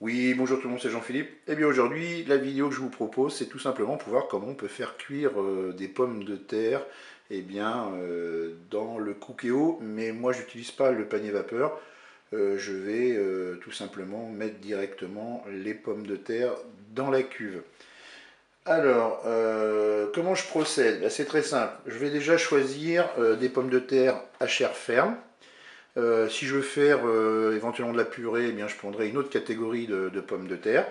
Oui, bonjour tout le monde, c'est Jean-Philippe. Et bien aujourd'hui, la vidéo que je vous propose, c'est tout simplement pour voir comment on peut faire cuire des pommes de terre dans le Cookéo. Mais moi, j'utilise pas le panier vapeur. Je vais tout simplement mettre directement les pommes de terre dans la cuve. Alors, comment je procède? Ben, c'est très simple. Je vais déjà choisir des pommes de terre à chair ferme. Si je veux faire éventuellement de la purée, eh bien, je prendrai une autre catégorie de pommes de terre.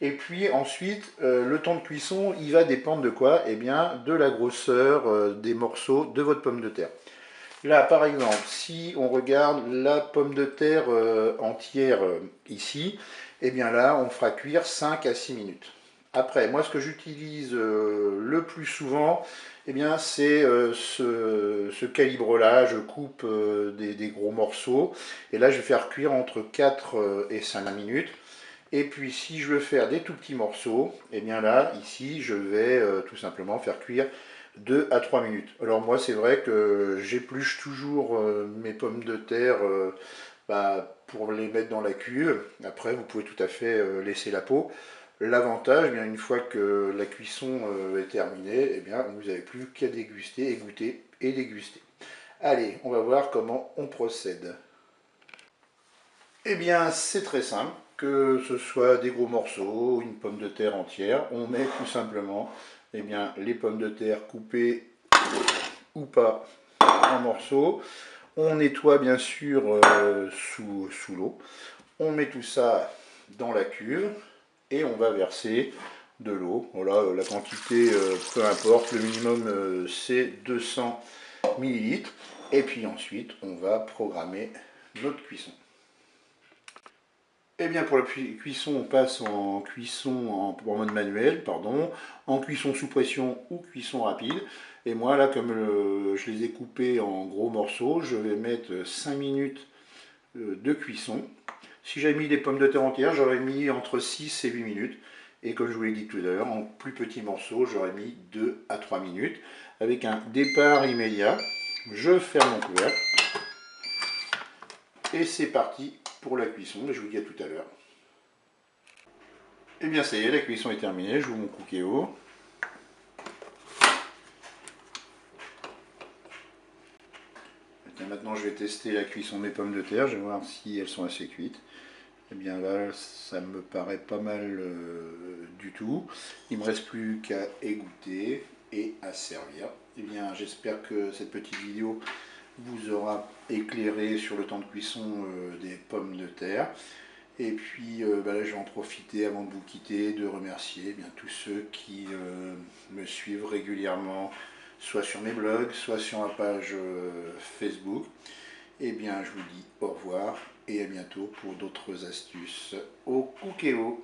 Et puis ensuite, le temps de cuisson, il va dépendre de quoi? Eh bien, de la grosseur des morceaux de votre pomme de terre. Là, par exemple, si on regarde la pomme de terre entière ici, eh bien là, on fera cuire 5 à 6 minutes. Après, moi, ce que j'utilise le plus souvent, eh bien, c'est ce calibre-là. Je coupe des gros morceaux. Et là, je vais faire cuire entre 4 et 5 minutes. Et puis, si je veux faire des tout petits morceaux, eh bien là, ici, je vais tout simplement faire cuire 2 à 3 minutes. Alors moi, c'est vrai que j'épluche toujours mes pommes de terre pour les mettre dans la cuve. Après, vous pouvez tout à fait laisser la peau. L'avantage, bien une fois que la cuisson est terminée, eh bien, vous n'avez plus qu'à déguster et goûter et déguster. Allez, on va voir comment on procède. Eh bien, c'est très simple, que ce soit des gros morceaux ou une pomme de terre entière, on met tout simplement eh bien, les pommes de terre coupées ou pas en morceaux. On nettoie bien sûr sous l'eau. On met tout ça dans la cuve et on va verser de l'eau. Voilà, la quantité, peu importe, le minimum c'est 200 millilitres. Et puis ensuite, on va programmer notre cuisson. Eh bien pour la cuisson, on passe en cuisson en mode manuel, pardon, en cuisson sous pression ou cuisson rapide. Et moi là, comme je les ai coupés en gros morceaux, je vais mettre 5 minutes de cuisson. Si j'avais mis des pommes de terre entières, j'aurais mis entre 6 et 8 minutes. Et comme je vous l'ai dit tout à l'heure, en plus petits morceaux, j'aurais mis 2 à 3 minutes. Avec un départ immédiat, je ferme mon couvercle. Et c'est parti pour la cuisson. Je vous dis à tout à l'heure. Et bien ça y est, la cuisson est terminée, je vous mon Cookéo. Maintenant je vais tester la cuisson de mes pommes de terre, je vais voir si elles sont assez cuites. Et bien là, ça me paraît pas mal du tout. Il ne me reste plus qu'à égoutter et à servir. Et bien j'espère que cette petite vidéo vous aura éclairé sur le temps de cuisson des pommes de terre. Et puis là, je vais en profiter avant de vous quitter, de remercier bien tous ceux qui me suivent régulièrement, soit sur mes blogs, soit sur ma page Facebook. Et bien je vous dis au revoir et à bientôt pour d'autres astuces au Cookéo.